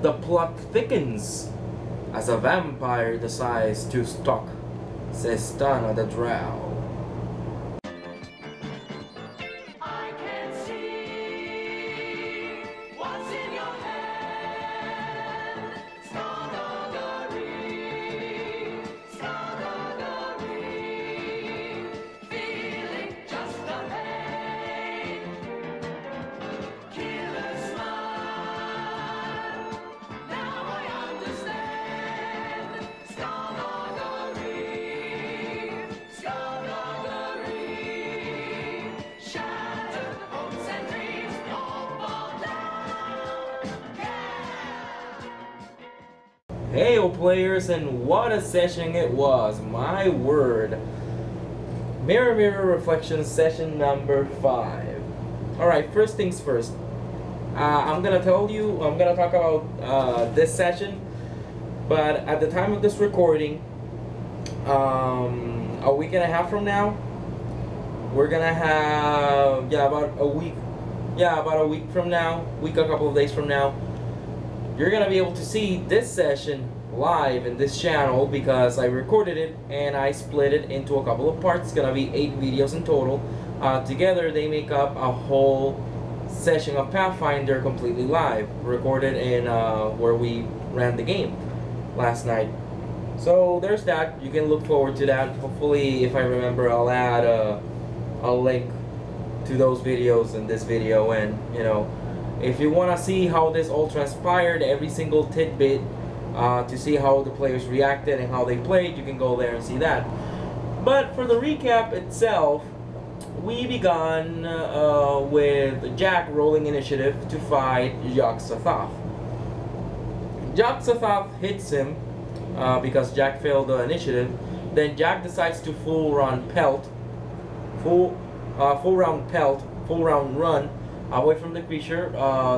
The plot thickens as a vampire decides to stalk Sestana the Drow. I can see what's in your head. Skullduggery, skullduggery, feeling just the pain. Killer smile, now I understand. Skullduggery, skullduggery, shattered hopes and dreams all fall down. Yeah. Heyo players, and what a session it was, my word. Mirror Mirror Reflection session number 5. Alright, first things first. I'm gonna talk about this session, but at the time of this recording, a week and a half from now, we're gonna have about a week from now, a couple of days from now, you're gonna be able to see this session live in this channel because I recorded it and I split it into a couple of parts. It's gonna be 8 videos in total. Together they make up a whole session of Pathfinder completely live, recorded in where we ran the game last night. So there's that. You can look forward to that. Hopefully, if I remember, I'll add a link to those videos in this video. And you know, if you want to see how this all transpired, every single tidbit, to see how the players reacted and how they played, you can go there and see that. But for the recap itself, we began with Jack rolling initiative to fight Yog-Sothoth. Yog-Sothoth hits him because Jack failed the initiative. Then Jack decides to full round run away from the creature.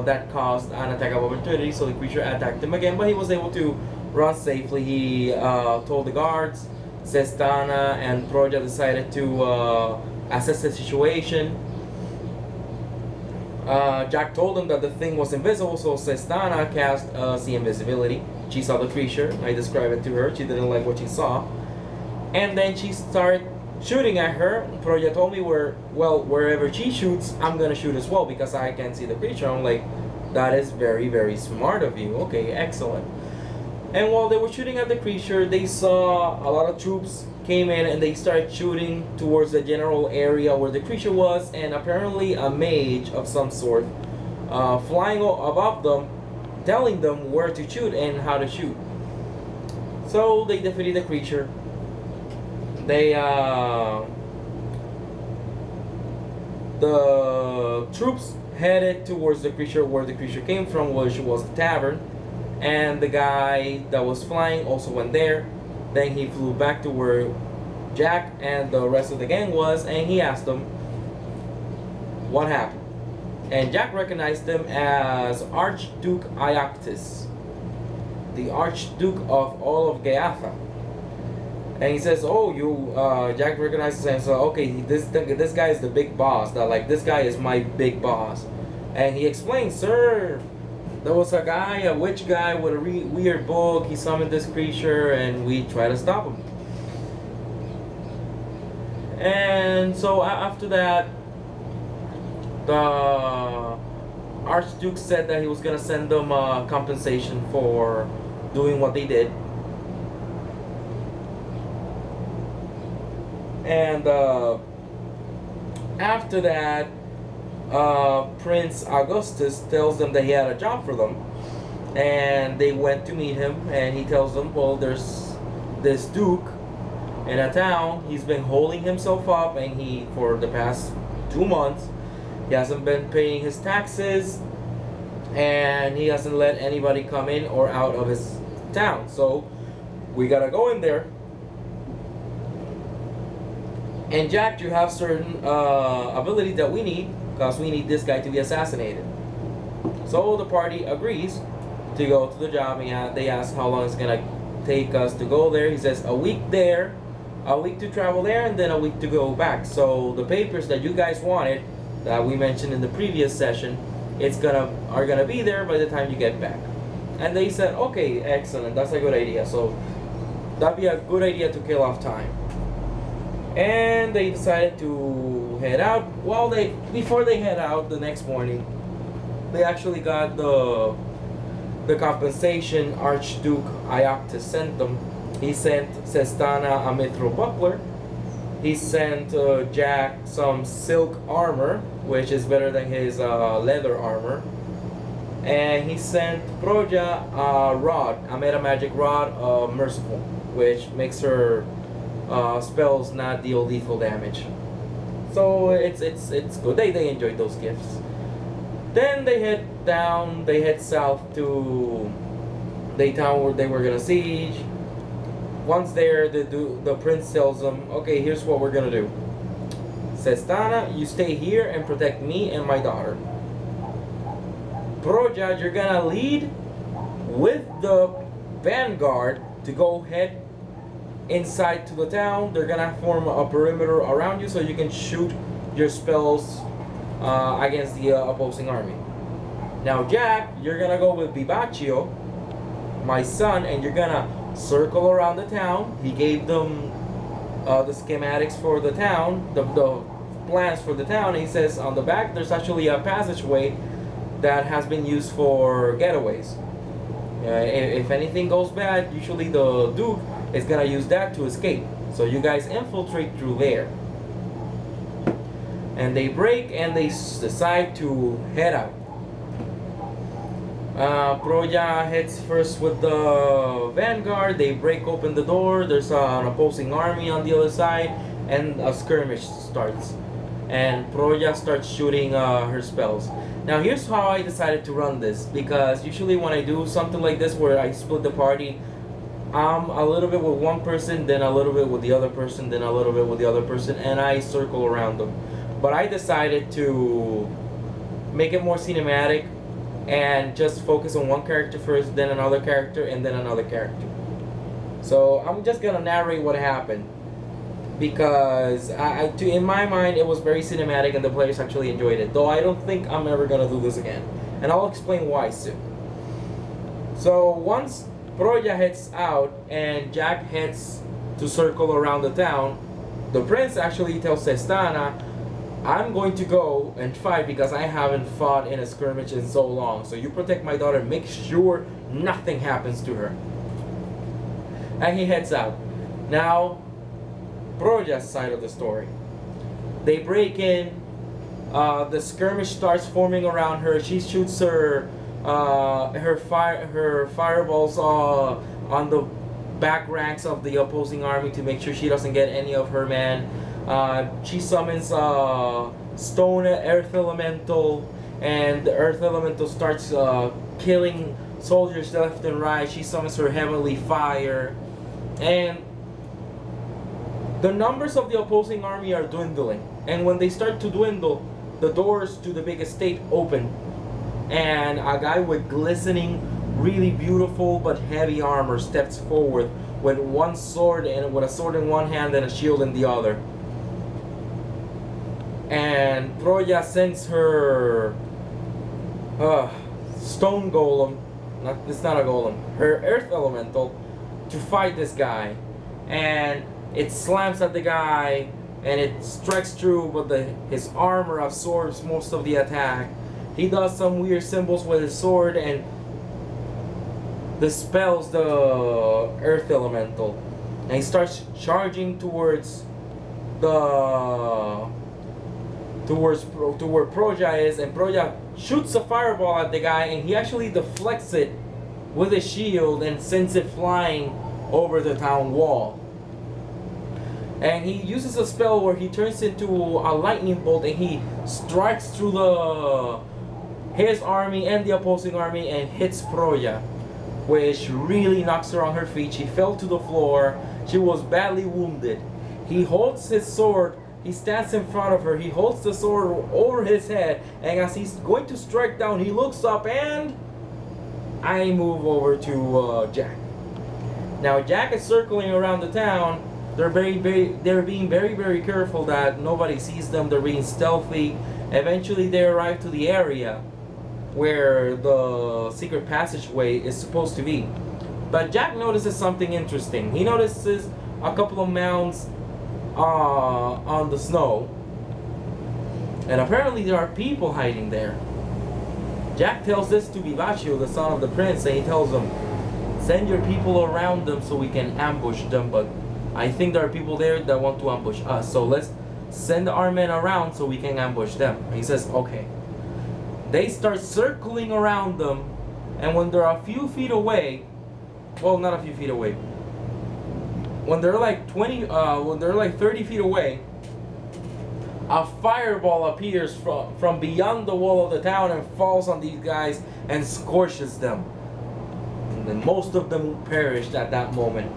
That caused an attack of opportunity, so the creature attacked him again, but he was able to run safely. He told the guards. Sestana and Proja decided to assess the situation. Jack told them that the thing was invisible, so Sestana cast see invisibility. She saw the creature. I described it to her. She didn't like what she saw, and then she started shooting at her. Proja told me wherever she shoots, I'm gonna shoot as well because I can see the creature. I'm like, that is very, very smart of you. Okay, excellent. And while they were shooting at the creature, they saw a lot of troops came in and they started shooting towards the general area where the creature was, and apparently a mage of some sort flying above them, telling them where to shoot and how to shoot. So they defeated the creature. They the troops headed towards the creature where the creature came from, which was the tavern, and the guy that was flying also went there. Then he flew back to where Jack and the rest of the gang was, and he asked them what happened. And Jack recognized him as Archduke Iactus, the Archduke of all of Gaatha. And he says, "Oh, you." Jack recognizes him and says, "Okay, this guy is the big boss. That like this guy is my big boss." And he explains, "Sir, there was a guy, a witch guy with a weird book. He summoned this creature, and we tried to stop him." And so after that, the Archduke said that he was gonna send them compensation for doing what they did. And after that, Prince Augustus tells them that he had a job for them, and they went to meet him, and he tells them, well, there's this duke in a town. He's been holding himself up, and he, for the past 2 months, he hasn't been paying his taxes, and he hasn't let anybody come in or out of his town, so we gotta go in there. And Jack, you have certain abilities that we need, because we need this guy to be assassinated. So the party agrees to go to the job, and they ask how long it's gonna take us to go there. He says a week there, a week to travel there, and then a week to go back. So the papers that you guys wanted, that we mentioned in the previous session, are gonna be there by the time you get back. And they said, okay, excellent, that's a good idea. So that'd be a good idea to kill off time. And they decided to head out. Well, before they head out the next morning, they actually got the compensation Archduke Iactus sent them. He sent Sestana a mithril buckler. He sent Jack some silk armor, which is better than his leather armor. And he sent Proja a rod, a meta magic rod, merciful, which makes her spells not deal lethal damage. So it's good. They enjoyed those gifts. Then they head south to the town where they were gonna siege. Once there, the prince tells them, okay, here's what we're gonna do. Sestana, you stay here and protect me and my daughter. Proja, you're gonna lead with the vanguard to go head inside to the town. They're gonna form a perimeter around you so you can shoot your spells against the opposing army. Now Jack, you're gonna go with Vivaccio, my son, and you're gonna circle around the town. He gave them the schematics for the town, the plans for the town. He says on the back there's actually a passageway that has been used for getaways. If anything goes bad, usually the Duke is gonna use that to escape. So you guys infiltrate through there. And they break and they decide to head out. Proja heads first with the vanguard. They break open the door. There's an opposing army on the other side, and a skirmish starts. And Proja starts shooting her spells. Now here's how I decided to run this, because usually when I do something like this where I split the party, I'm a little bit with one person, then a little bit with the other person, then a little bit with the other person, and I circle around them. But I decided to make it more cinematic and just focus on one character first, then another character, and then another character. So I'm just gonna narrate what happened, because in my mind it was very cinematic and the players actually enjoyed it, though I don't think I'm ever gonna do this again, and I'll explain why soon. So once Proja heads out and Jack heads to circle around the town, the prince actually tells Sestana, I'm going to go and fight because I haven't fought in a skirmish in so long, so you protect my daughter, make sure nothing happens to her. And he heads out. Now Proja's side of the story. They break in, the skirmish starts forming around her. She shoots her fireballs on the back ranks of the opposing army to make sure she doesn't get any of her men. She summons stone earth elemental, and the earth elemental starts killing soldiers left and right. She summons her heavenly fire, and the numbers of the opposing army are dwindling. And when they start to dwindle, the doors to the big estate open, and a guy with glistening, really beautiful but heavy armor steps forward with one sword, and with a sword in one hand and a shield in the other. And Proja sends her stone golem, it's not a golem, her earth elemental, to fight this guy. And it slams at the guy and it strikes through, but his armor absorbs most of the attack. He does some weird symbols with his sword and dispels the earth elemental. And he starts charging towards where Proja is, and Proja shoots a fireball at the guy, and he actually deflects it with a shield and sends it flying over the town wall. And he uses a spell where he turns into a lightning bolt and he strikes through his army and the opposing army and hits Proja, which really knocks her on her feet. She fell to the floor. She was badly wounded. He holds his sword. He stands in front of her. He holds the sword over his head, and as he's going to strike down, he looks up, and I move over to Jack. Now Jack is circling around the town. They're being very careful that nobody sees them. They're being stealthy. Eventually they arrive to the area, where the secret passageway is supposed to be. But Jack notices something interesting. He notices a couple of mounds on the snow, and apparently there are people hiding there. Jack tells this to Vivacio, the son of the prince, and he tells him, send your people around them so we can ambush them, but I think there are people there that want to ambush us, so let's send our men around so we can ambush them. And he says, okay. They start circling around them, and when they're a few feet away, well, not a few feet away, when they're like 30 feet away, a fireball appears from beyond the wall of the town and falls on these guys and scorches them. And then most of them perished at that moment.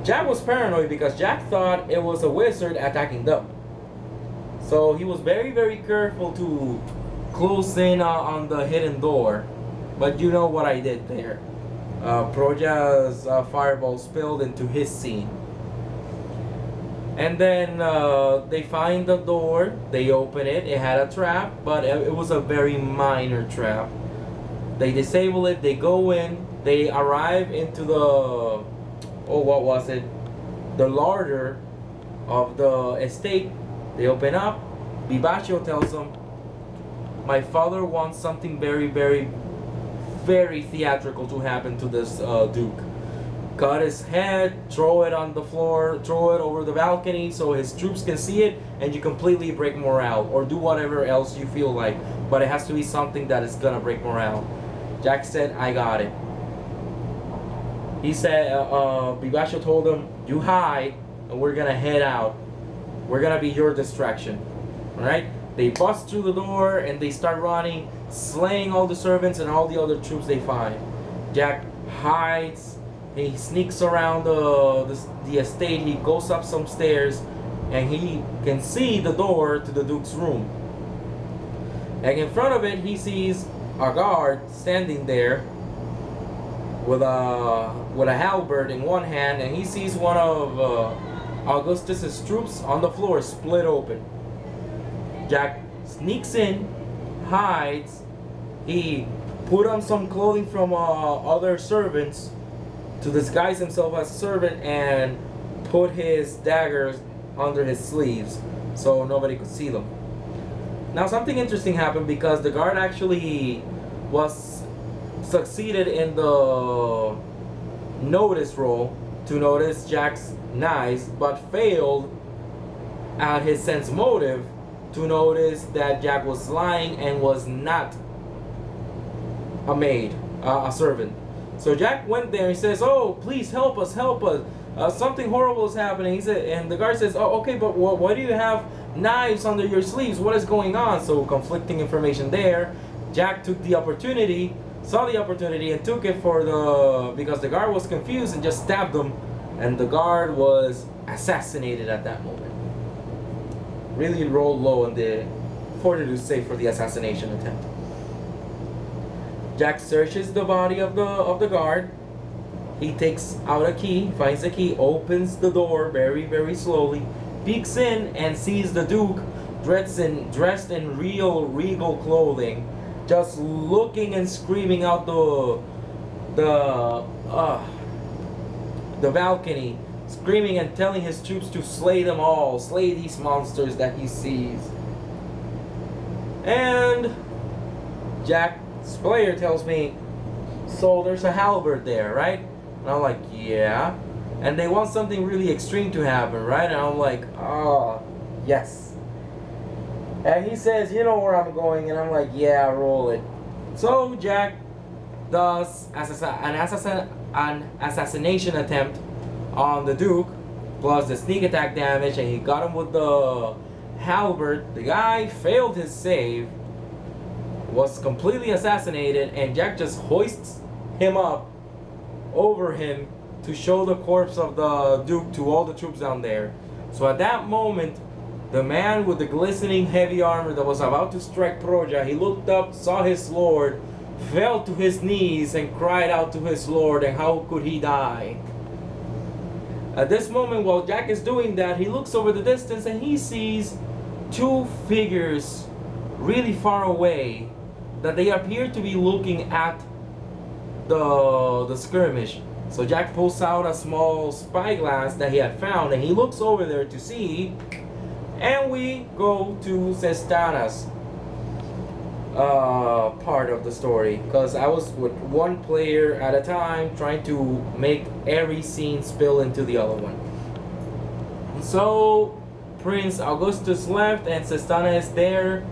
Jack was paranoid because Jack thought it was a wizard attacking them. So he was very, very careful to close in on the hidden door. But you know what I did there. Proja's fireball spilled into his scene. And then they find the door, they open it, it had a trap, but it was a very minor trap. They disable it, they go in, they arrive into the, oh, what was it? The larder of the estate. They open up, Vivacio tells them, my father wants something very, very, very theatrical to happen to this Duke. Cut his head, throw it on the floor, throw it over the balcony so his troops can see it, and you completely break morale, or do whatever else you feel like. But it has to be something that is gonna break morale. Jack said, I got it. He said, Vivacio told him, you hide, and we're gonna head out. We're gonna be your distraction. Alright? They bust through the door, and they start running, slaying all the servants and all the other troops they find. Jack hides. He sneaks around the estate, he goes up some stairs, and he can see the door to the Duke's room. And in front of it, he sees a guard standing there with a halberd in one hand, and he sees one of Augustus's troops on the floor split open. Jack sneaks in, hides, he put on some clothing from other servants to disguise himself as a servant, and put his daggers under his sleeves so nobody could see them. Now something interesting happened because the guard actually succeeded in the notice roll to notice Jack's knives, but failed at his sense motive to notice that Jack was lying and was not a maid, a servant. So Jack went there and says, oh, please help us, something horrible is happening. He said, and the guard says, oh, okay, but why do you have knives under your sleeves? What is going on? So conflicting information there. Jack took the opportunity, saw the opportunity, and took it because the guard was confused and just stabbed him, and the guard was assassinated at that moment. Really rolled low on the fortitude save for the assassination attempt. Jack searches the body of the guard. He takes out a key, finds the key, opens the door very, very slowly, peeks in and sees the Duke dressed in regal clothing, just looking and screaming out the balcony, screaming and telling his troops to slay them all, slay these monsters that he sees. And Jack's player tells me, so there's a halberd there, right? And I'm like, yeah. And they want something really extreme to happen, right? And I'm like, oh, yes. And he says, you know where I'm going? And I'm like, yeah, roll it. So Jack does an assassination attempt on the Duke, plus the sneak attack damage, and he got him with the halberd. The guy failed his save, was completely assassinated, and Jack just hoists him up over him to show the corpse of the Duke to all the troops down there. So at that moment, the man with the glistening heavy armor that was about to strike Proja, he looked up, saw his lord, fell to his knees and cried out to his lord, and how could he die? At this moment, while Jack is doing that, he looks over the distance and he sees two figures really far away that they appear to be looking at the skirmish. So Jack pulls out a small spyglass that he had found, and he looks over there to see. And we go to Sestana's part of the story, because I was with one player at a time trying to make every scene spill into the other one. So Prince Augustus left, and Sestana is there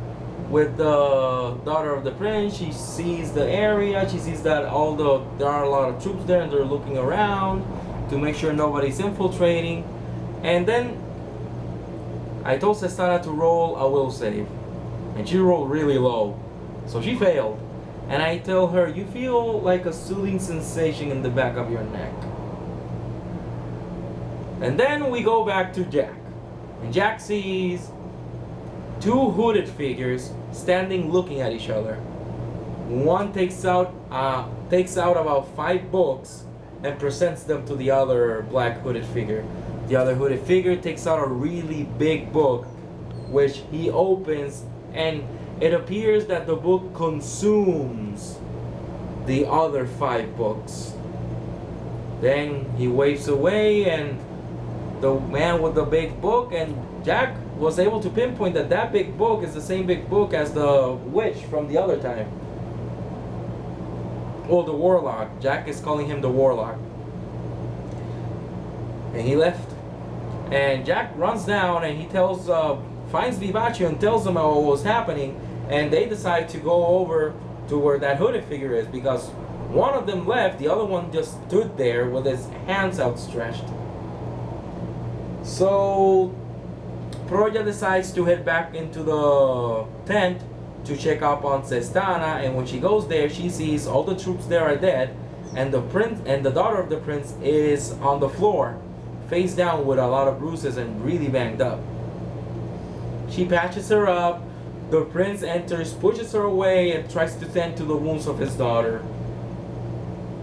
with the daughter of the prince. She sees the area. She sees that there are a lot of troops there, and they're looking around to make sure nobody's infiltrating. And then I told Sestana to roll a will save, and she rolled really low, so she failed. And I tell her, you feel like a soothing sensation in the back of your neck. And then we go back to Jack, and Jack sees two hooded figures standing looking at each other. One takes out about 5 books and presents them to the other black hooded figure. The other hooded figure takes out a really big book, which he opens, and it appears that the book consumes the other 5 books. Then he waves away, and the man with the big book, and Jack was able to pinpoint that that big book is the same big book as the witch from the other time. Well, the warlock. Jack is calling him the warlock. And he left. And Jack runs down, and he finds Vivacio and tells him what was happening. And they decide to go over to where that hooded figure is, because one of them left, the other one just stood there with his hands outstretched. So Proya decides to head back into the tent to check up on Sestana, and when she goes there, she sees all the troops there are dead, and the prince and the daughter of the prince is on the floor, face down with a lot of bruises and really banged up. She patches her up. The prince enters, pushes her away, and tries to tend to the wounds of his daughter.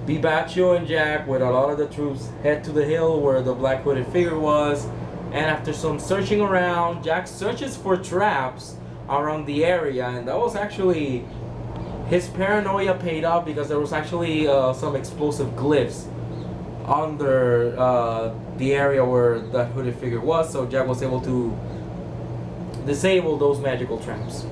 Vivacio and Jack, with a lot of the troops, head to the hill where the black hooded figure was, and after some searching around, Jack searches for traps around the area, and that was actually, his paranoia paid off, because there was actually some explosive glyphs under the area where that hooded figure was, so Jack was able to disable those magical traps.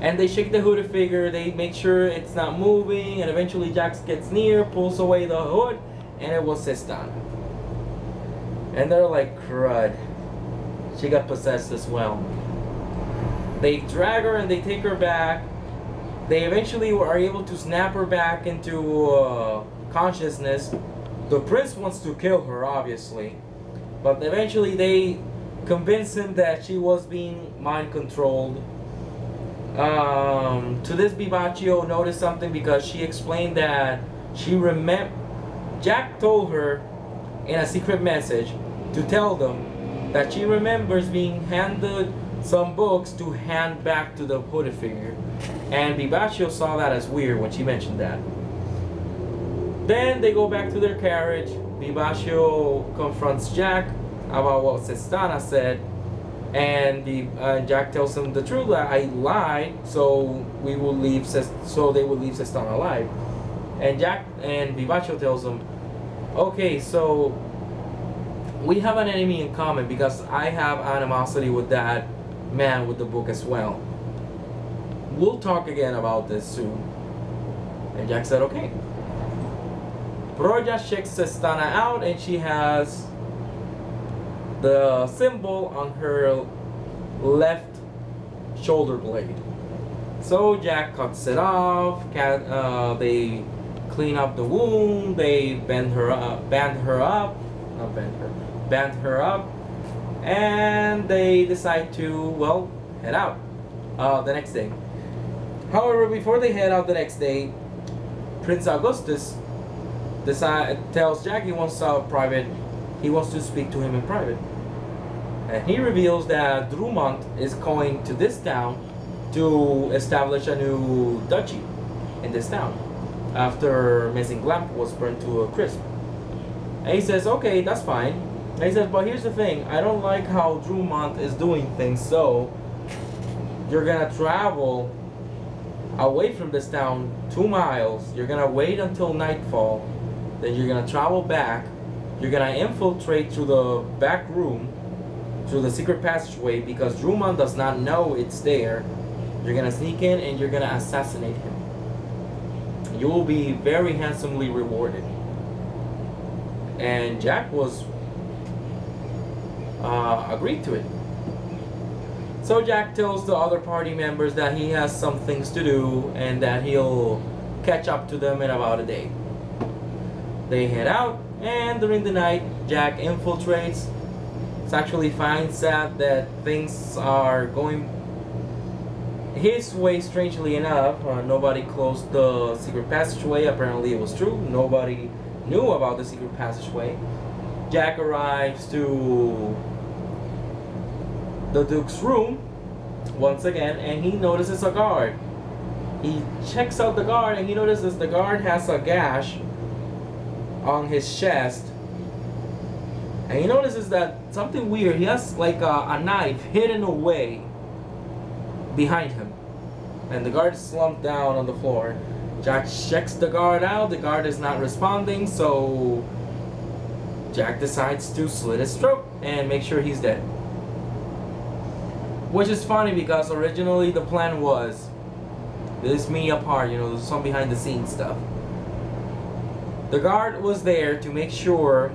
And they shake the hooded figure, they make sure it's not moving, and eventually Jax gets near, pulls away the hood, and it was Sestana. And they're like, crud, she got possessed as well. They drag her and they take her back. They eventually are able to snap her back into consciousness. The prince wants to kill her, obviously, but eventually they convince him that she was being mind controlled. To this, Vivacio noticed something, because she explained that Jack told her in a secret message to tell them that she remembers being handed some books to hand back to the hooded figure, and Vivacio saw that as weird when she mentioned that. Then they go back to their carriage. Vivacio confronts Jack about what Sestana said, and Jack tells him the truth, that I lied, so they will leave Sestana alive. And Jack and Vivacio tells him, okay, so we have an enemy in common, because I have animosity with that man with the book as well. We'll talk again about this soon. And Jack said, okay. Proya checks Sestana out, and she has the symbol on her left shoulder blade. So Jack cuts it off. They clean up the wound. They band her up, and they decide to, well, head out the next day. However, before they head out the next day, Prince Augustus tells Jack he wants to speak to him in private. And he reveals that Drumont is going to this town to establish a new duchy in this town after Mezinglamp was burned to a crisp. And he says, okay, that's fine. And he says, but here's the thing, I don't like how Drumont is doing things, so you're gonna travel away from this town 2 miles. You're gonna wait until nightfall. Then you're gonna travel back. You're gonna infiltrate through the back room, through the secret passageway, because Drummond does not know it's there. You're gonna sneak in and you're gonna assassinate him. You will be very handsomely rewarded. And Jack was agreed to it. So Jack tells the other party members that he has some things to do and that he'll catch up to them in about a day. They head out, and during the night, Jack infiltrates. Actually finds out that things are going his way. Strangely enough, nobody closed the secret passageway. Apparently it was true. Nobody knew about the secret passageway. Jack arrives to the Duke's room once again, and he notices a guard. He checks out the guard, and he notices the guard has a gash on his chest. And he notices that something weird. He has like a knife hidden away behind him. And the guard is slumped down on the floor. Jack checks the guard out. The guard is not responding, so Jack decides to slit his throat and make sure he's dead. Which is funny because originally the plan was, this is me apart, you know, some behind the scenes stuff. The guard was there to make sure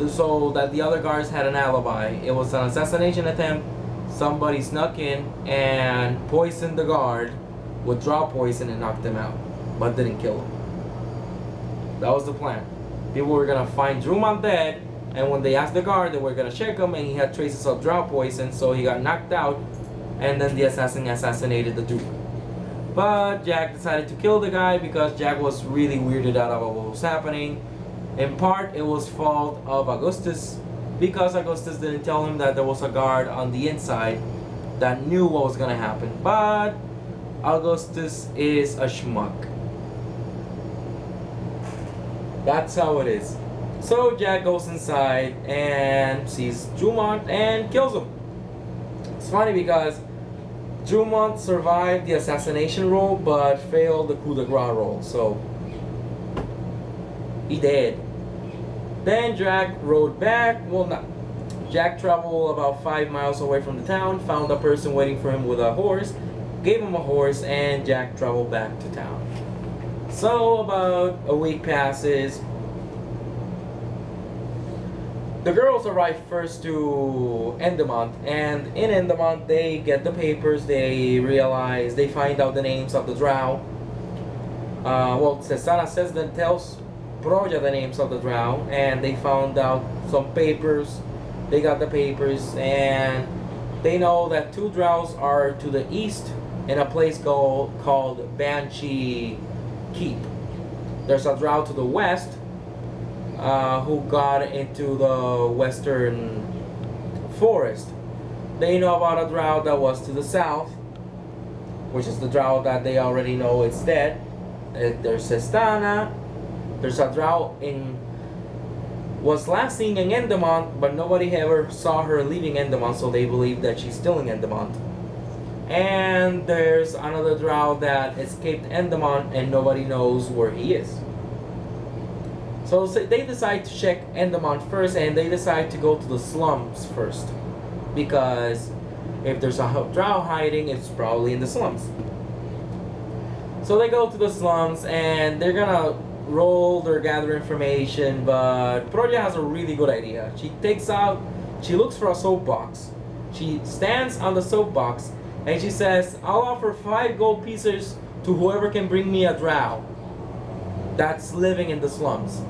so that the other guards had an alibi. It was an assassination attempt. Somebody snuck in and poisoned the guard with Drow poison and knocked him out, but didn't kill him. That was the plan. People were gonna find Drummond dead, and when they asked the guard, they were gonna check him, and he had traces of Drow poison, so he got knocked out, and then the assassin assassinated the Duke. But Jack decided to kill the guy because Jack was really weirded out about what was happening. In part, it was fault of Augustus, because Augustus didn't tell him that there was a guard on the inside that knew what was gonna happen. But Augustus is a schmuck. That's how it is. So Jack goes inside and sees Drummond and kills him. It's funny because Drummond survived the assassination roll but failed the coup de grace roll, so he dead. Then Jack rode back. Jack traveled about 5 miles away from the town, found a person waiting for him with a horse, gave him a horse, and Jack traveled back to town. So about a week passes. The girls arrive first to Endemont, and in Endemont they get the papers. They find out the names of the Drow. Cesana tells Proja the names of the Drow, and they found out some papers. They got the papers, and they know that 2 Drows are to the east in a place called Banshee Keep. There's a Drow to the west who got into the western forest. They know about a Drow that was to the south, which is the Drow that they already know it's dead. There's Sestana. There's a Drow was last seen in Endemont, but nobody ever saw her leaving Endemont, so they believe that she's still in Endemont. And there's another Drow that escaped Endemont and nobody knows where he is. So they decide to check Endemont first, and they decide to go to the slums first, because if there's a Drow hiding, it's probably in the slums. So they go to the slums and they're gonna roll their gather information, but Proja has a really good idea. She looks for a soapbox. She stands on the soapbox and she says, I'll offer 5 gold pieces to whoever can bring me a Drow that's living in the slums.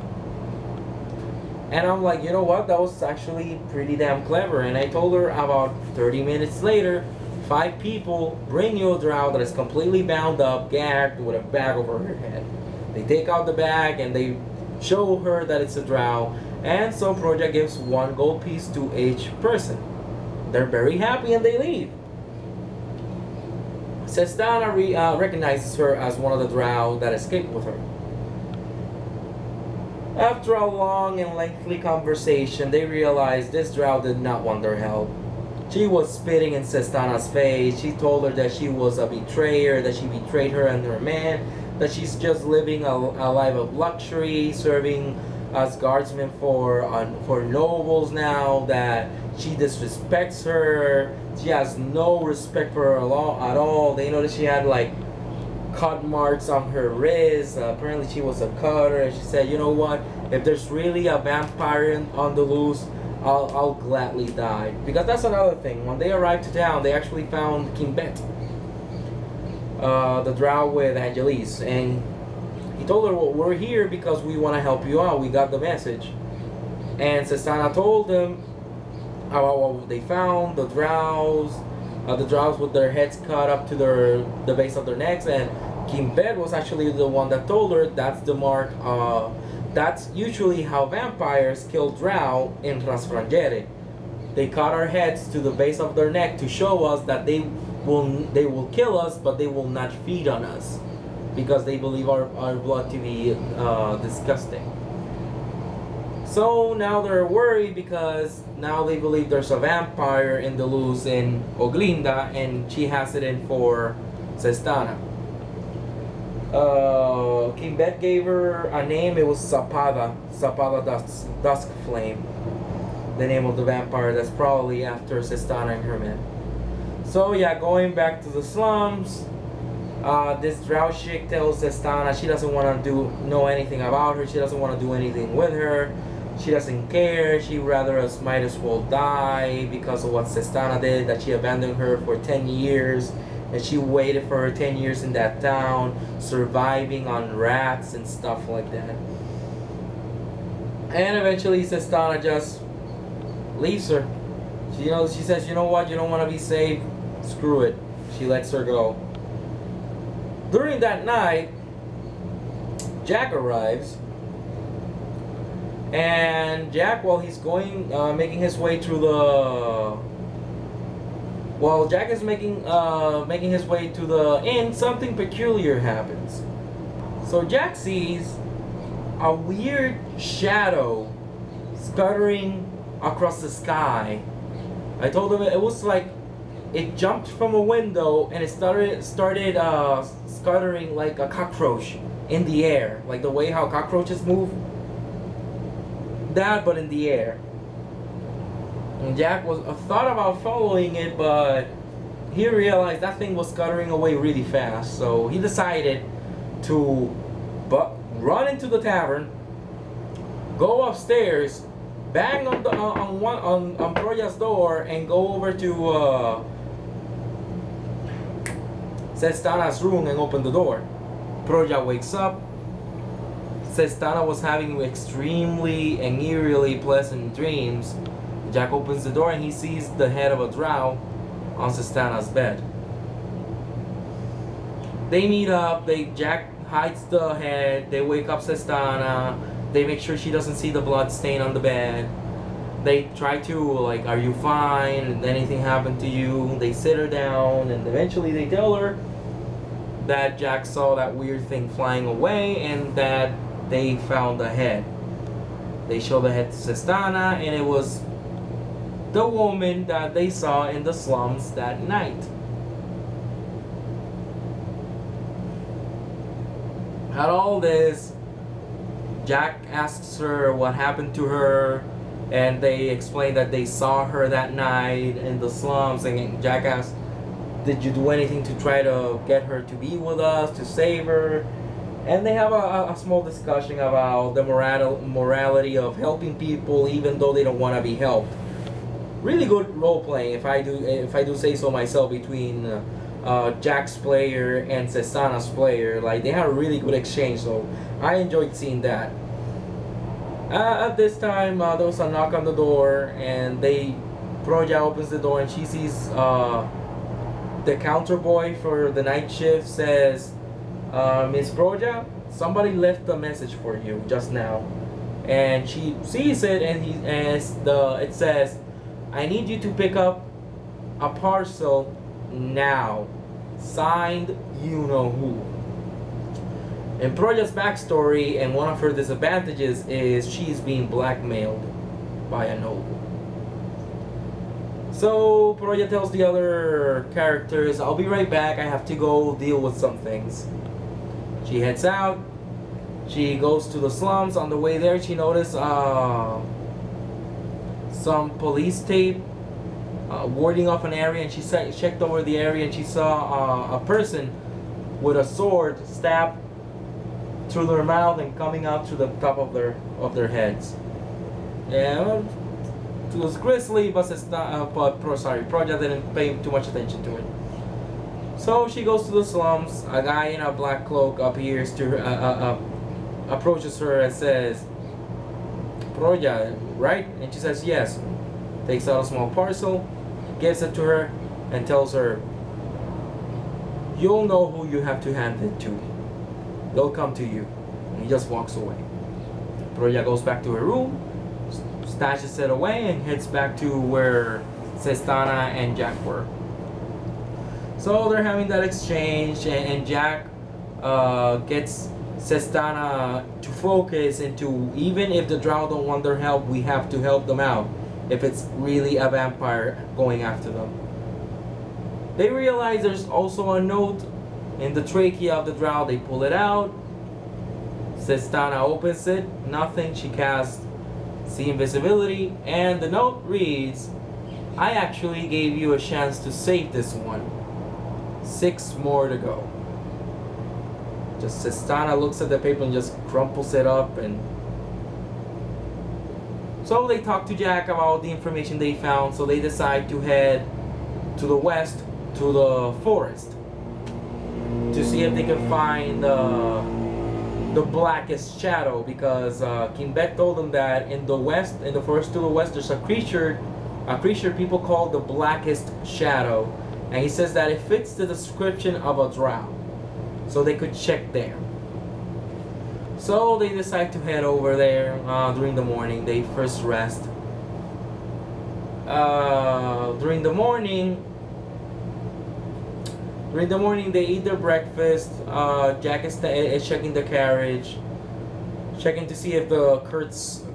And I'm like, you know what, that was actually pretty damn clever. And I told her about 30 minutes later, 5 people bring you a Drow that is completely bound up, gagged, with a bag over her head. They take out the bag and they show her that it's a Drow, and so Proja gives 1 gold piece to each person. They're very happy and they leave. Sestana recognizes her as one of the Drow that escaped with her. After a long and lengthy conversation, they realize this Drow did not want their help. She was spitting in Sestana's face. She told her that she was a betrayer, that she betrayed her and her man, that she's just living a life of luxury, serving as guardsmen for nobles now, that she disrespects her. She has no respect for her at all. They know that she had like cut marks on her wrist. Apparently she was a cutter, and she said, you know what, if there's really a vampire on the loose, I'll gladly die. Because that's another thing. When they arrived to town, they actually found Kimbet, the Drow with Angelis, and he told her, well, we're here because we want to help you out. We got the message. And Sestana told them about what they found, the Drows with their heads cut up to the base of their necks, and Kimbet was actually the one that told her that's the mark. That's usually how vampires kill Drow in Trasfrangere. They cut our heads to the base of their neck to show us that they will kill us, but they will not feed on us, because they believe our blood to be disgusting. So now they're worried because now they believe there's a vampire in the loose in Oglinda, and she has it in for Sestana. Kimbet gave her a name. It was Zapada Dusk Flame, the name of the vampire. That's probably after Sestana and her men. So yeah, going back to the slums, this Drow chick tells Sestana she doesn't want to know anything about her. She doesn't want to do anything with her. She doesn't care. She might as well die because of what Sestana did, that she abandoned her for 10 years. And she waited for her 10 years in that town, surviving on rats and stuff like that. And eventually Sestana just leaves her. She says, you know what, you don't want to be saved? Screw it. She lets her go. During that night, Jack arrives. And Jack, while he's going, making his way through the... While Jack is making his way to the inn, something peculiar happens. So Jack sees a weird shadow scuttering across the sky. I told him it was like it jumped from a window and it started scuttering like a cockroach in the air, like the way how cockroaches move. That, but in the air. And Jack thought about following it, but he realized that thing was scuttering away really fast. So he decided to run into the tavern, go upstairs, bang on Proya's door, and go over to Sestana's room and open the door. Proya wakes up. Sestana was having extremely and eerily pleasant dreams. Jack opens the door and he sees the head of a Drow on Sestana's bed. They meet up. Jack hides the head. They wake up Sestana. They make sure she doesn't see the blood stain on the bed. They try to, like, are you fine? Did anything happen to you? They sit her down, and eventually they tell her that Jack saw that weird thing flying away and that they found the head. They show the head to Sestana, and it was the woman that they saw in the slums that night. At all this, Jack asks her what happened to her, and they explain that they saw her that night in the slums, and Jack asks, did you do anything to try to get her to be with us, to save her? And they have a small discussion about the morality of helping people even though they don't want to be helped. Really good role playing, if I do say so myself, between Jack's player and Sestana's player. Like, they had a really good exchange, so I enjoyed seeing that. At this time, there was a knock on the door, and Proya opens the door, and she sees the counter boy for the night shift says, Miss Proya, somebody left a message for you just now. And she sees it, and it says, I need you to pick up a parcel now. Signed, you know who. And Proya's backstory and one of her disadvantages is she's being blackmailed by a noble. So Proya tells the other characters, I'll be right back, I have to go deal with some things. She heads out. She goes to the slums. On the way there, she noticed some police tape warding off an area, and she checked over the area, and she saw a person with a sword stabbed through their mouth and coming out to the top of their heads. Yeah, it was grisly, but Proja didn't pay too much attention to it. So she goes to the slums. A guy in a black cloak appears to her, approaches her and says, Proja, right? And she says yes. Takes out a small parcel, gives it to her, and tells her, you'll know who you have to hand it to. They'll come to you. And he just walks away. Proya goes back to her room, stashes it away, and heads back to where Sestana and Jack were. So they're having that exchange, and Jack gets Sestana to focus into, even if the Drow don't want their help, we have to help them out if it's really a vampire going after them. They realize there's also a note in the trachea of the Drow. They pull it out. Sestana opens it. Nothing. She casts See Invisibility, and the note reads, I actually gave you a chance to save this one. 6 more to go. Just Sestana looks at the paper and just crumples it up, and so they talk to Jack about the information they found. So they decide to head to the west, to the forest, to see if they can find the blackest shadow, because King Bet told them that in the west, in the forest to the west, there's a creature people call the blackest shadow, and he says that it fits the description of a Drow, so they could check there. So they decide to head over there during the morning. They first rest. During the morning, they eat their breakfast. Jack is checking the carriage, checking to see if the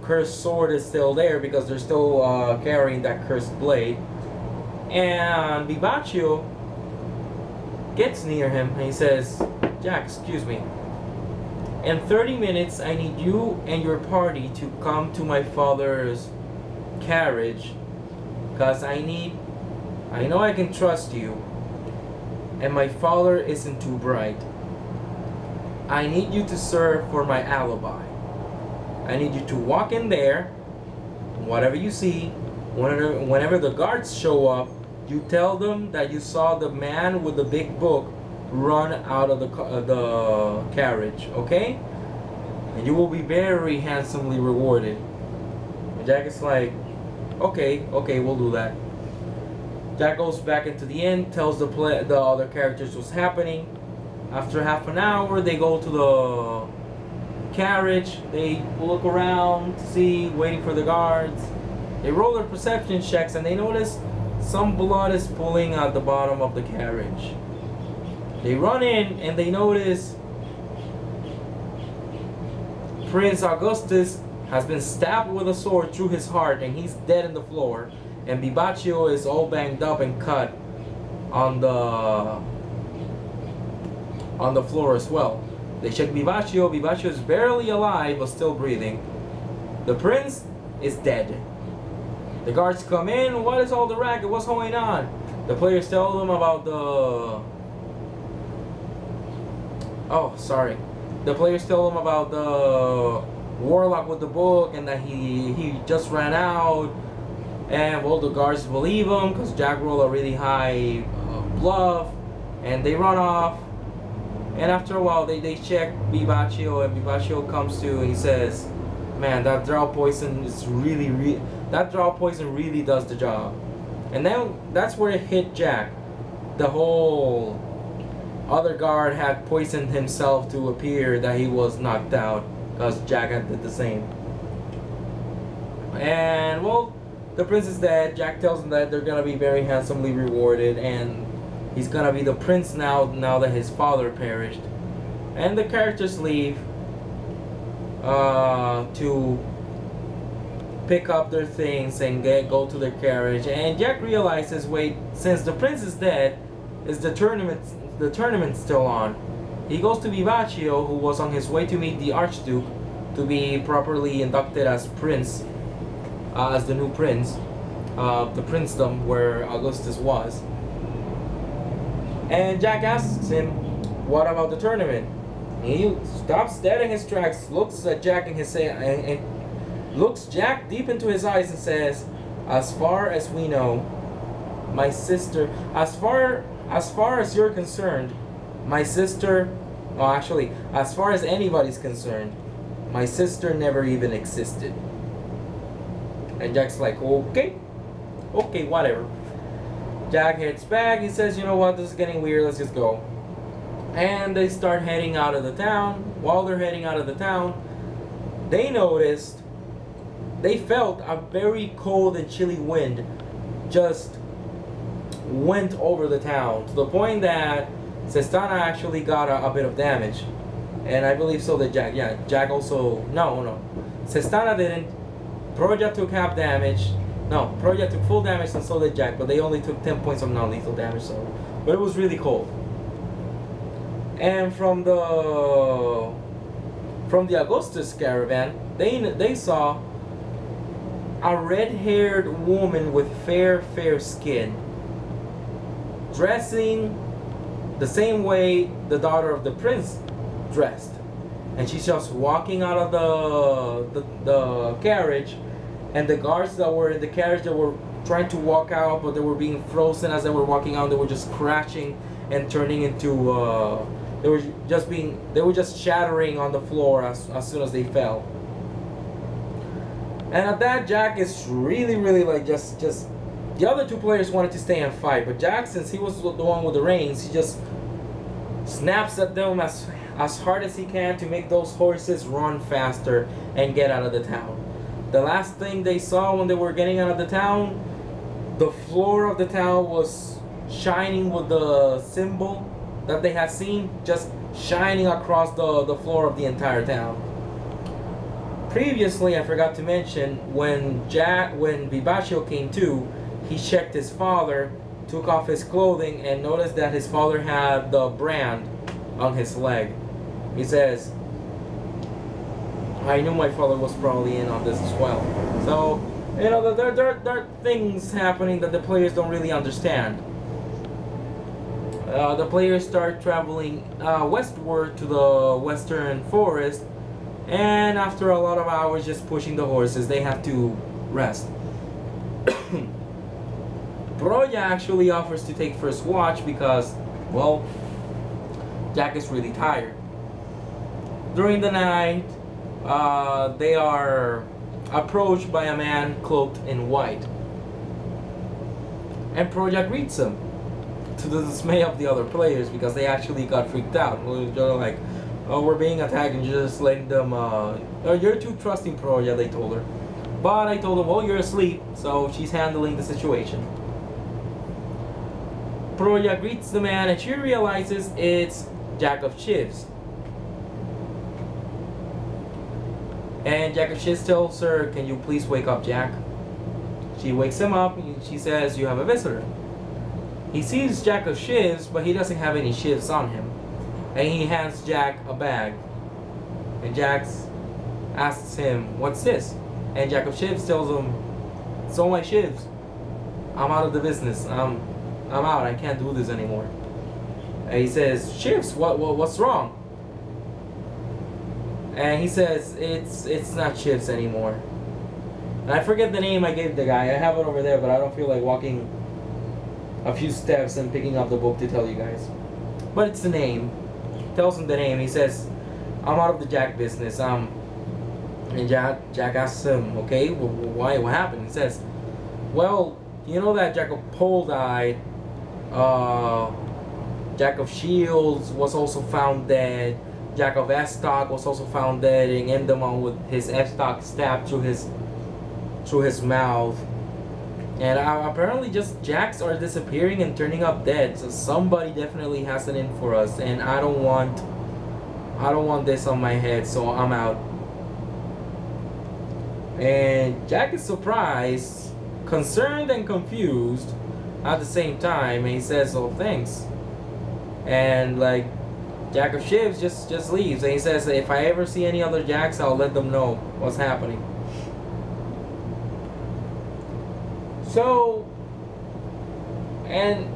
cursed sword is still there, because they're still carrying that cursed blade. And Vivacio gets near him and he says, Jack, excuse me. In 30 minutes, I need you and your party to come to my father's carriage, because I know I can trust you, and my father isn't too bright. I need you to serve for my alibi. I need you to walk in there, whatever you see, whenever the guards show up, you tell them that you saw the man with the big book run out of the carriage, okay? And you will be very handsomely rewarded. And Jack is like, okay, we'll do that. Jack goes back into the inn, tells the other characters what's happening. After half an hour, they go to the carriage. They look around to see, waiting for the guards. They roll their perception checks, and they notice some blood is pooling at the bottom of the carriage. They run in and they notice Prince Augustus has been stabbed with a sword through his heart, and he's dead in the floor. And Vivacio is all banged up and cut on the floor as well. They check Vivacio. Vivacio is barely alive but still breathing. The prince is dead. The guards come in. What is all the racket? What's going on? The players tell them about the players tell them about the warlock with the book, and that he just ran out. And well, the guards believe him because Jack rolled a really high bluff, and they run off. And after a while, they check Vivacio, and Vivacio comes to, and he says, "Man, that Drow poison is that Drow poison really does the job." And then that's where it hit Jack. The whole other guard had poisoned himself to appear that he was knocked out, because Jack had did the same. And well, the prince is dead. Jack tells him that they're gonna be very handsomely rewarded, and he's gonna be the prince now that his father perished. And the characters leave to pick up their things and go to their carriage. And Jack realizes, wait, since the prince is dead, is the tournament still on? He goes to Vivaccio, who was on his way to meet the Archduke to be properly inducted as prince, as the new prince of the princedom where Augustus was. And Jack asks him, what about the tournament? He stops dead in his tracks, looks at Jack in his and looks Jack deep into his eyes and says, as far as we know, my sister, as far as you're concerned, my sister, oh actually, as far as anybody's concerned, my sister never even existed. And Jack's like, okay, whatever. Jack heads back, he says, you know what, this is getting weird, let's just go. And they start heading out of the town. While they're heading out of the town, they felt a very cold and chilly wind just went over the town, to the point that Sestana actually got a bit of damage. And I believe so that Jack also, no, Sestana didn't. Proja took half damage. No, Proja took full damage and so did Jack, but they only took 10 points of non-lethal damage, so. But it was really cold. And from the Augustus caravan, they saw a red-haired woman with fair skin, dressing the same way the daughter of the prince dressed. And she's just walking out of the carriage, and the guards that were in the carriage that were trying to walk out, but they were being frozen as they were walking out. They were just crashing and turning into they were just shattering on the floor as soon as they fell. And at that, Jack is really like just the other two players wanted to stay and fight, but Jack, since he was the one with the reins, he just snaps at them as hard as he can to make those horses run faster and get out of the town. The last thing they saw when they were getting out of the town, the floor of the town was shining with the symbol that they had seen, just shining across the floor of the entire town. Previously, I forgot to mention, when Vivaccio came to, he checked his father, took off his clothing, and noticed that his father had the brand on his leg. He says, I knew my father was probably in on this as well. So, you know, there are things happening that the players don't really understand. The players start traveling westward to the western forest, and after a lot of hours just pushing the horses, they have to rest. Broya actually offers to take first watch because, well, Jack is really tired. During the night, they are approached by a man cloaked in white. And Proja greets him, to the dismay of the other players, because they actually got freaked out. They're like, oh, we're being attacked, and you're just letting them, oh, you're too trusting, Proja, they told her. But I told them, well, you're asleep, so she's handling the situation. Proja greets the man, and she realizes it's Jack of Chives. And Jack of Chives tells her, can you please wake up, Jack? She wakes him up, and she says, you have a visitor. He sees Jack of Chives, but he doesn't have any chives on him. And he hands Jack a bag. And Jack asks him, what's this? And Jack of Chives tells him, it's all my chives. I'm out of the business. I'm out. I can't do this anymore. And he says, chives? What's wrong? And he says, it's not chives anymore. And I forget the name I gave the guy. I have it over there, but I don't feel like walking a few steps and picking up the book to tell you guys. But it's the name. Tells him the name. He says, I'm out of the Jack business. And Jack asks him, okay, why? What happened? He says, well, you know that Jack of Pole died. Jack of Shields was also found dead. Jack of Estoc was also found dead, and Enderman with his Estoc stabbed through his mouth. And apparently just Jacks are disappearing and turning up dead. So somebody definitely has it in for us, and I don't want this on my head, so I'm out. And Jack is surprised, concerned, and confused at the same time. And he says, "Oh, thanks." And like Jack of Shivs just leaves, and he says, "If I ever see any other Jacks, I'll let them know what's happening." So, and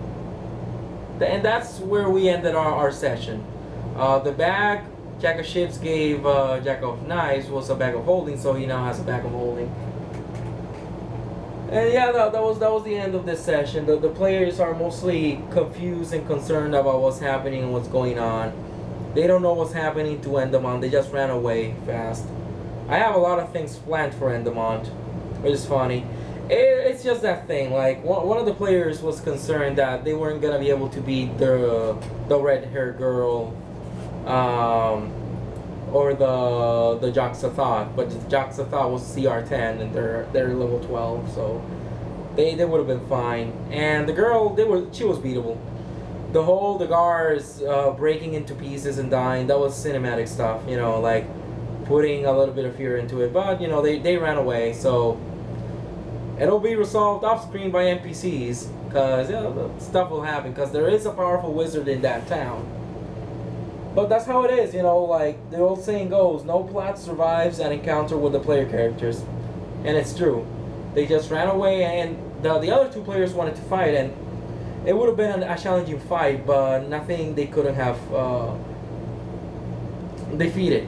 that's where we ended our session. The bag Jack of Shivs gave Jack of Knives was a bag of holding, so he now has a bag of holding. And yeah, that was the end of this session. The players are mostly confused and concerned about what's happening and what's going on. They don't know what's happening to Endemont. They just ran away fast. I have a lot of things planned for Endemont, which is funny. It's just that thing. Like one of the players was concerned that they weren't gonna be able to beat the red-haired girl, or the Joxathot, but the Joxathot was CR10 and they're level 12, so they would have been fine. And the girl, she was beatable. The guards breaking into pieces and dying, that was cinematic stuff, you know, like putting a little bit of fear into it. But you know, they ran away, so it'll be resolved off screen by NPCs, because you know, stuff will happen, because there is a powerful wizard in that town. But that's how it is, you know, like the old saying goes, no plot survives an encounter with the player characters. And it's true. They just ran away, and the other two players wanted to fight, and it would have been a challenging fight, but nothing they couldn't have defeated.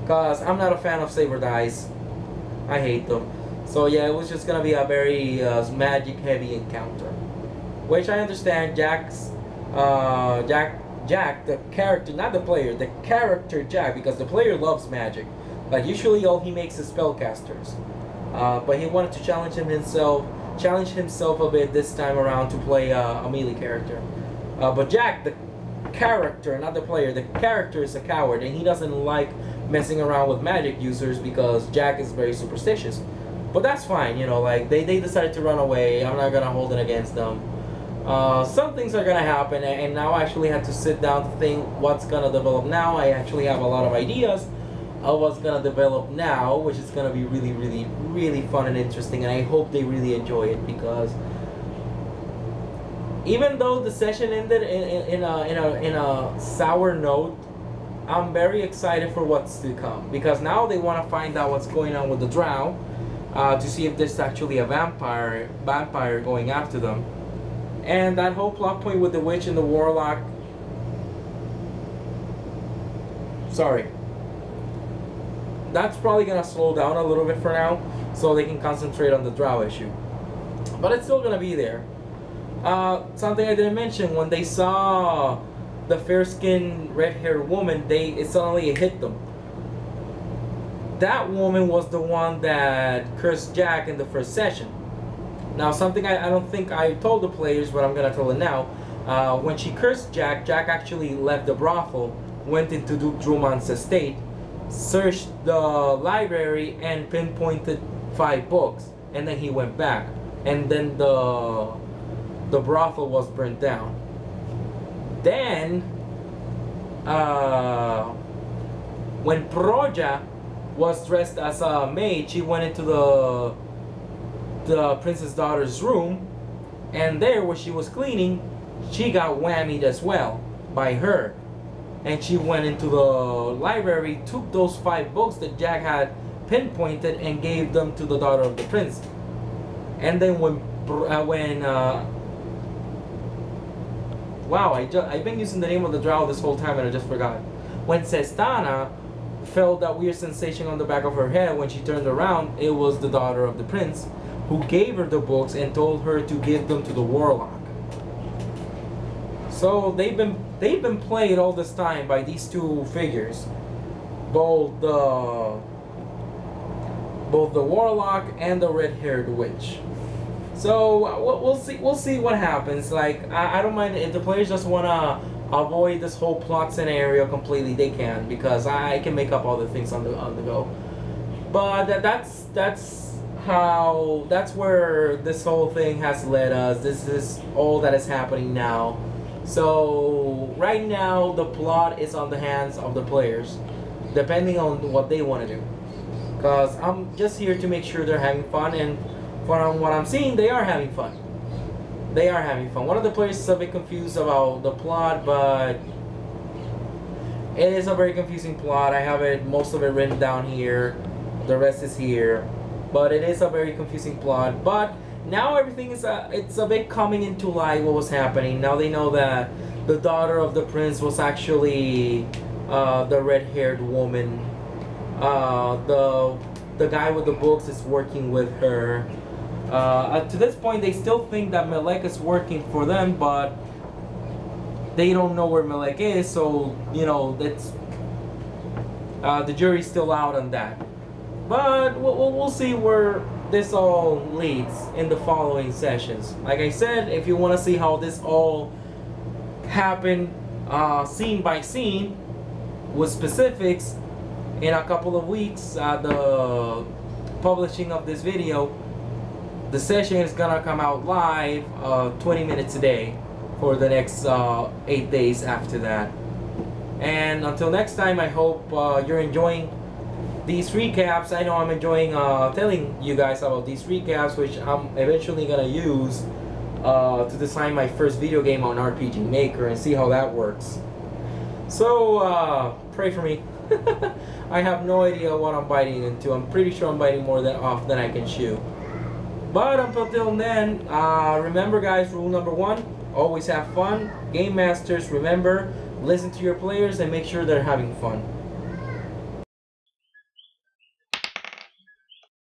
Because I'm not a fan of saber dice. I hate them. So yeah, it was just going to be a very magic heavy encounter. Which I understand Jack, the character, not the player, the character Jack, because the player loves magic. Like usually all he makes is spellcasters. But he wanted to challenge himself a bit this time around to play a melee character. But Jack, the character, not the player, the character is a coward, and he doesn't like messing around with magic users because Jack is very superstitious. But that's fine, you know, like they decided to run away. I'm not gonna hold it against them. Some things are gonna happen, and now I actually had to sit down to think what's gonna develop now. I actually have a lot of ideas of what's gonna develop now, which is gonna be really, really, really fun and interesting, and I hope they really enjoy it, because even though the session ended in a sour note, I'm very excited for what's to come, because now they want to find out what's going on with the Drow, to see if there's actually a vampire going after them. And that whole plot point with the witch and the warlock, sorry, that's probably gonna slow down a little bit for now, so they can concentrate on the Drow issue. But it's still gonna be there. Something I didn't mention, when they saw the fair-skinned, red-haired woman, it suddenly hit them. That woman was the one that cursed Jack in the first session. Now, something I don't think I told the players, but I'm gonna tell it now. When she cursed Jack, Jack actually left the brothel, went into Duke Drummond's estate, searched the library, and pinpointed 5 books, and then he went back, and then the brothel was burnt down. Then, when Proja was dressed as a maid, she went into the princess daughter's room, and there, where she was cleaning, she got whammied as well by her. And she went into the library, took those 5 books that Jack had pinpointed, and gave them to the daughter of the prince. And then wow, I've been using the name of the Drow this whole time and I just forgot. When Sestana felt that weird sensation on the back of her head, when she turned around, it was the daughter of the prince, who gave her the books and told her to give them to the warlock. So they've been played all this time by these 2 figures, both the warlock and the red-haired witch. So we'll see what happens. Like I don't mind if the players just wanna avoid this whole plot scenario completely, they can, because I can make up all the things on the go. But that's where this whole thing has led us. This is all that is happening now. So right now the plot is on the hands of the players, depending on what they want to do. Because I'm just here to make sure they're having fun, and from what I'm seeing, they are having fun. They are having fun. One of the players is a bit confused about the plot, but it is a very confusing plot. I have it, most of it written down here. The rest is here. But it is a very confusing plot. But now everything is it's a bit coming into light what was happening. Now they know that the daughter of the prince was actually the red-haired woman. The guy with the books is working with her. To this point, they still think that Melek is working for them, but they don't know where Melek is. So you know that's the jury's still out on that. But we'll see where this all leads in the following sessions. Like I said, if you want to see how this all happened, scene by scene, with specifics, in a couple of weeks, the publishing of this video, the session is gonna come out live 20 minutes a day for the next 8 days after that. And until next time, I hope you're enjoying these recaps. I know I'm enjoying telling you guys about these recaps, which I'm eventually gonna use to design my first video game on RPG Maker and see how that works. So pray for me. I have no idea what I'm biting into. I'm pretty sure I'm biting more off than I can chew. But until then, remember guys, rule number 1, always have fun. Game masters, remember, listen to your players and make sure they're having fun.